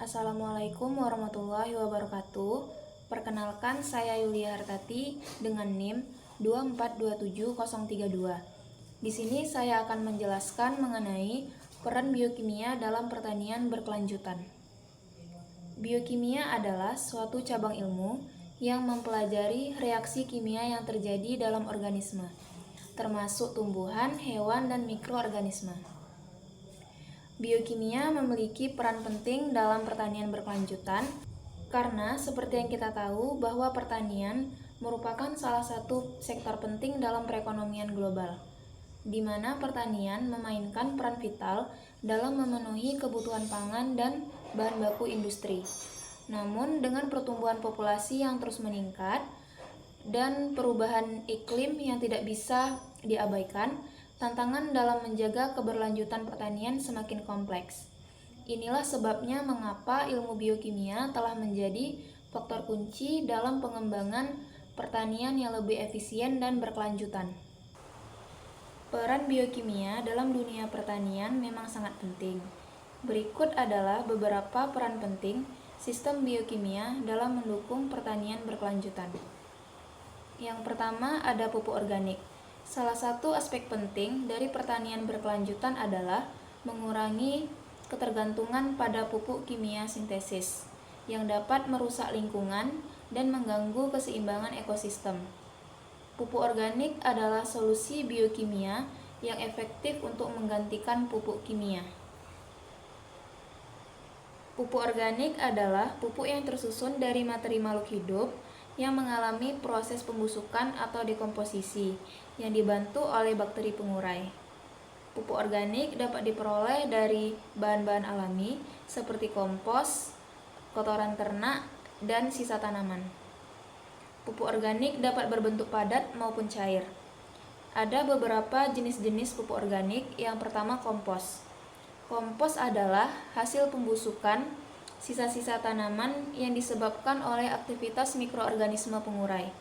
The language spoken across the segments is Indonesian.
Assalamualaikum warahmatullahi wabarakatuh. Perkenalkan, saya Yulia Hartati dengan NIM 2427032. Di sini saya akan menjelaskan mengenai peran biokimia dalam pertanian berkelanjutan. Biokimia adalah suatu cabang ilmu yang mempelajari reaksi kimia yang terjadi dalam organisme, termasuk tumbuhan, hewan, dan mikroorganisme. Biokimia memiliki peran penting dalam pertanian berkelanjutan karena seperti yang kita tahu bahwa pertanian merupakan salah satu sektor penting dalam perekonomian global, di mana pertanian memainkan peran vital dalam memenuhi kebutuhan pangan dan bahan baku industri. Namun dengan pertumbuhan populasi yang terus meningkat dan perubahan iklim yang tidak bisa diabaikan, tantangan dalam menjaga keberlanjutan pertanian semakin kompleks. Inilah sebabnya mengapa ilmu biokimia telah menjadi faktor kunci dalam pengembangan pertanian yang lebih efisien dan berkelanjutan. Peran biokimia dalam dunia pertanian memang sangat penting. Berikut adalah beberapa peran penting sistem biokimia dalam mendukung pertanian berkelanjutan. Yang pertama ada pupuk organik. Salah satu aspek penting dari pertanian berkelanjutan adalah mengurangi ketergantungan pada pupuk kimia sintesis yang dapat merusak lingkungan dan mengganggu keseimbangan ekosistem. Pupuk organik adalah solusi biokimia yang efektif untuk menggantikan pupuk kimia. Pupuk organik adalah pupuk yang tersusun dari materi makhluk hidup yang mengalami proses pembusukan atau dekomposisi yang dibantu oleh bakteri pengurai. Pupuk organik dapat diperoleh dari bahan-bahan alami seperti kompos, kotoran ternak, dan sisa tanaman. Pupuk organik dapat berbentuk padat maupun cair. Ada beberapa jenis-jenis pupuk organik. Yang pertama, kompos. Kompos adalah hasil pembusukan sisa-sisa tanaman yang disebabkan oleh aktivitas mikroorganisme pengurai.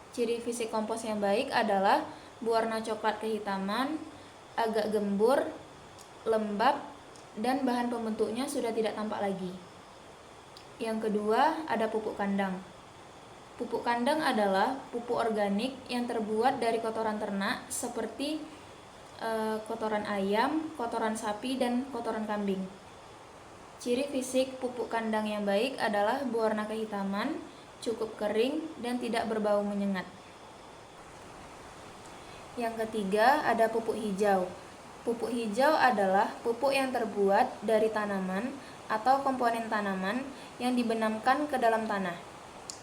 Ciri fisik kompos yang baik adalah berwarna coklat kehitaman, agak gembur, lembab, dan bahan pembentuknya sudah tidak tampak lagi. Yang kedua, ada pupuk kandang. Pupuk kandang adalah pupuk organik yang terbuat dari kotoran ternak seperti kotoran ayam, kotoran sapi, dan kotoran kambing. Ciri fisik pupuk kandang yang baik adalah berwarna kehitaman, cukup kering, dan tidak berbau menyengat. Yang ketiga, ada pupuk hijau. Pupuk hijau adalah pupuk yang terbuat dari tanaman atau komponen tanaman yang dibenamkan ke dalam tanah.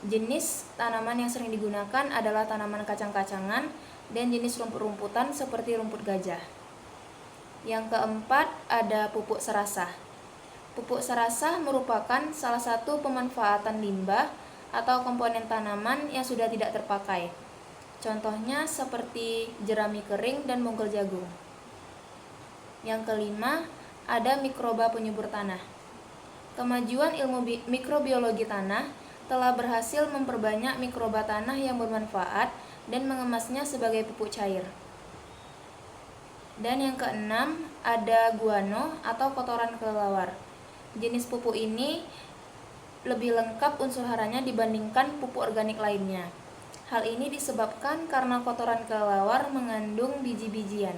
Jenis tanaman yang sering digunakan adalah tanaman kacang-kacangan dan jenis rumput-rumputan seperti rumput gajah. Yang keempat, ada pupuk serasah. Pupuk serasah merupakan salah satu pemanfaatan limbah atau komponen tanaman yang sudah tidak terpakai. Contohnya seperti jerami kering dan mungkul jagung. Yang kelima, ada mikroba penyubur tanah. Kemajuan ilmu mikrobiologi tanah telah berhasil memperbanyak mikroba tanah yang bermanfaat dan mengemasnya sebagai pupuk cair. Dan yang keenam, ada guano atau kotoran kelelawar. Jenis pupuk ini lebih lengkap unsur haranya dibandingkan pupuk organik lainnya. Hal ini disebabkan karena kotoran kelelawar mengandung biji-bijian.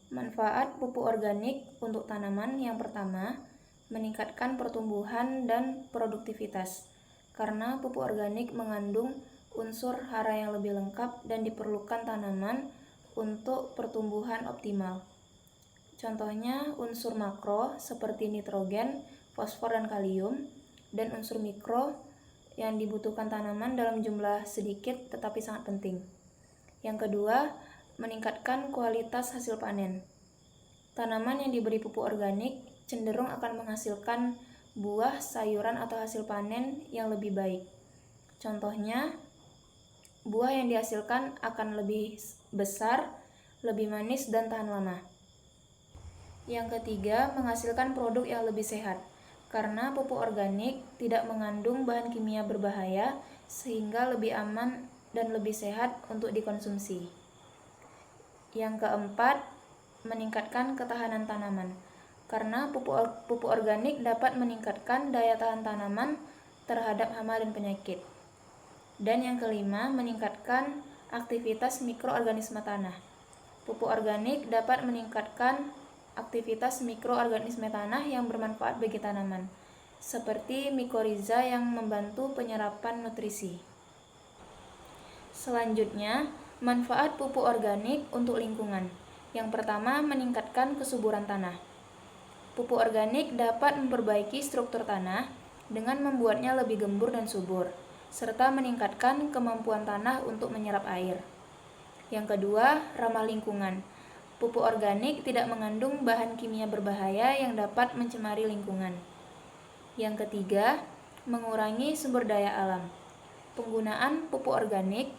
Manfaat pupuk organik untuk tanaman yang pertama, meningkatkan pertumbuhan dan produktivitas. Karena pupuk organik mengandung unsur hara yang lebih lengkap dan diperlukan tanaman untuk pertumbuhan optimal. Contohnya unsur makro seperti nitrogen, fosfor, dan kalium, dan unsur mikro yang dibutuhkan tanaman dalam jumlah sedikit tetapi sangat penting. Yang kedua, meningkatkan kualitas hasil panen. Tanaman yang diberi pupuk organik cenderung akan menghasilkan buah, sayuran, atau hasil panen yang lebih baik. Contohnya, buah yang dihasilkan akan lebih besar, lebih manis, dan tahan lama. Yang ketiga, menghasilkan produk yang lebih sehat. Karena pupuk organik tidak mengandung bahan kimia berbahaya, sehingga lebih aman dan lebih sehat untuk dikonsumsi. Yang keempat, meningkatkan ketahanan tanaman. karena pupuk organik dapat meningkatkan daya tahan tanaman terhadap hama dan penyakit. Dan yang kelima, meningkatkan aktivitas mikroorganisme tanah. Pupuk organik dapat meningkatkan aktivitas mikroorganisme tanah yang bermanfaat bagi tanaman, seperti mikoriza yang membantu penyerapan nutrisi. Selanjutnya, manfaat pupuk organik untuk lingkungan. Yang pertama, meningkatkan kesuburan tanah. Pupuk organik dapat memperbaiki struktur tanah dengan membuatnya lebih gembur dan subur, serta meningkatkan kemampuan tanah untuk menyerap air. Yang kedua, ramah lingkungan. Pupuk organik tidak mengandung bahan kimia berbahaya yang dapat mencemari lingkungan. Yang ketiga, mengurangi sumber daya alam. Penggunaan pupuk organik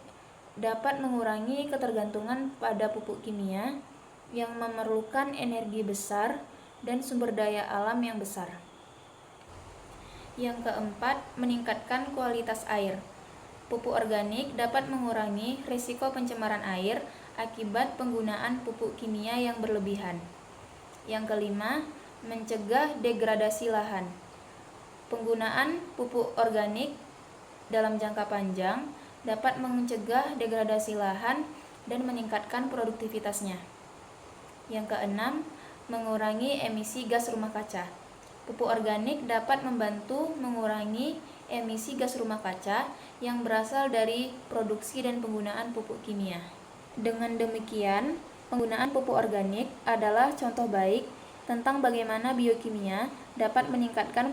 dapat mengurangi ketergantungan pada pupuk kimia yang memerlukan energi besar dan sumber daya alam yang besar. Yang keempat, meningkatkan kualitas air. Pupuk organik dapat mengurangi risiko pencemaran air akibat penggunaan pupuk kimia yang berlebihan. Yang kelima, mencegah degradasi lahan. Penggunaan pupuk organik dalam jangka panjang dapat mencegah degradasi lahan dan meningkatkan produktivitasnya. Yang keenam, mengurangi emisi gas rumah kaca. Pupuk organik dapat membantu mengurangi emisi gas rumah kaca yang berasal dari produksi dan penggunaan pupuk kimia. Dengan demikian, penggunaan pupuk organik adalah contoh baik tentang bagaimana biokimia dapat meningkatkan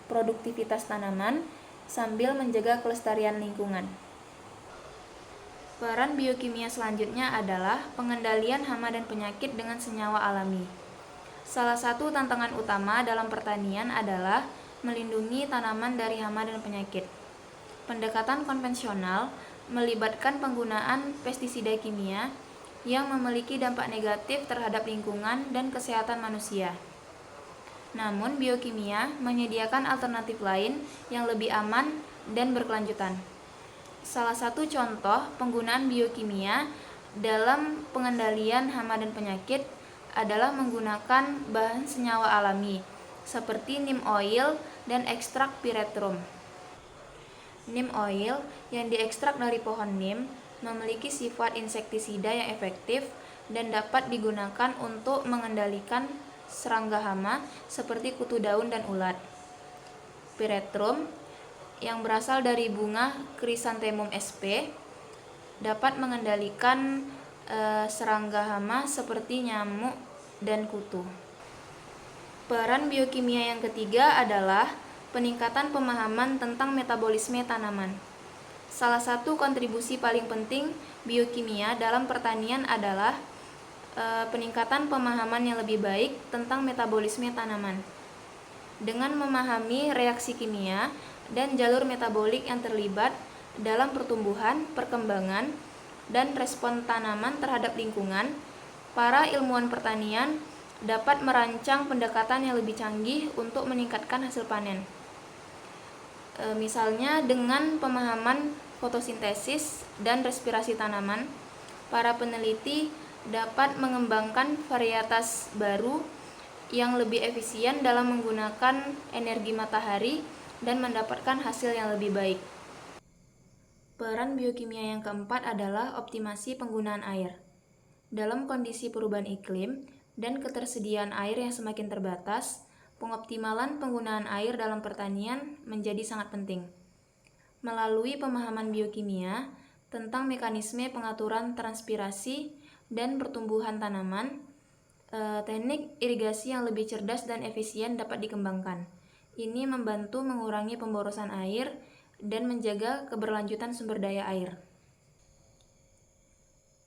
produktivitas tanaman sambil menjaga kelestarian lingkungan. Peran biokimia selanjutnya adalah pengendalian hama dan penyakit dengan senyawa alami. Salah satu tantangan utama dalam pertanian adalah melindungi tanaman dari hama dan penyakit. Pendekatan konvensional melibatkan penggunaan pestisida kimia yang memiliki dampak negatif terhadap lingkungan dan kesehatan manusia. Namun, biokimia menyediakan alternatif lain yang lebih aman dan berkelanjutan. Salah satu contoh penggunaan biokimia dalam pengendalian hama dan penyakit adalah menggunakan bahan senyawa alami seperti neem oil dan ekstrak pyrethrum. Neem oil yang diekstrak dari pohon neem memiliki sifat insektisida yang efektif dan dapat digunakan untuk mengendalikan serangga hama seperti kutu daun dan ulat. Pyrethrum yang berasal dari bunga Chrysanthemum sp dapat mengendalikan serangga hama seperti nyamuk dan kutu. Peran biokimia yang ketiga adalah peningkatan pemahaman tentang metabolisme tanaman. Salah satu kontribusi paling penting biokimia dalam pertanian adalah peningkatan pemahaman yang lebih baik tentang metabolisme tanaman. Dengan memahami reaksi kimia dan jalur metabolik yang terlibat dalam pertumbuhan, perkembangan, dan respon tanaman terhadap lingkungan, para ilmuwan pertanian dapat merancang pendekatan yang lebih canggih untuk meningkatkan hasil panen. Misalnya dengan pemahaman fotosintesis dan respirasi tanaman, para peneliti dapat mengembangkan varietas baru yang lebih efisien dalam menggunakan energi matahari dan mendapatkan hasil yang lebih baik. Peran biokimia yang keempat adalah optimasi penggunaan air. Dalam kondisi perubahan iklim dan ketersediaan air yang semakin terbatas, pengoptimalan penggunaan air dalam pertanian menjadi sangat penting. Melalui pemahaman biokimia tentang mekanisme pengaturan transpirasi dan pertumbuhan tanaman, teknik irigasi yang lebih cerdas dan efisien dapat dikembangkan. Ini membantu mengurangi pemborosan air dan menjaga keberlanjutan sumber daya air.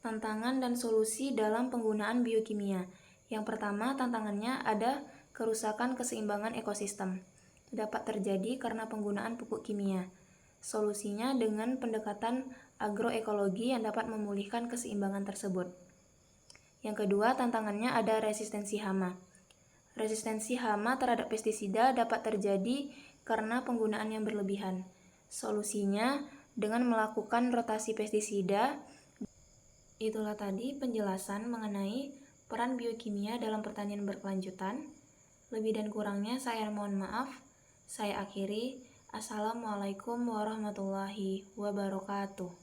Tantangan dan solusi dalam penggunaan biokimia. Yang pertama, tantangannya ada kerusakan keseimbangan ekosistem. Dapat terjadi karena penggunaan pupuk kimia. Solusinya dengan pendekatan agroekologi yang dapat memulihkan keseimbangan tersebut. Yang kedua, tantangannya ada resistensi hama. Resistensi hama terhadap pestisida dapat terjadi karena penggunaan yang berlebihan. Solusinya dengan melakukan rotasi pestisida. Itulah tadi penjelasan mengenai peran biokimia dalam pertanian berkelanjutan. Lebih dan kurangnya saya mohon maaf. Saya akhiri. Assalamualaikum warahmatullahi wabarakatuh.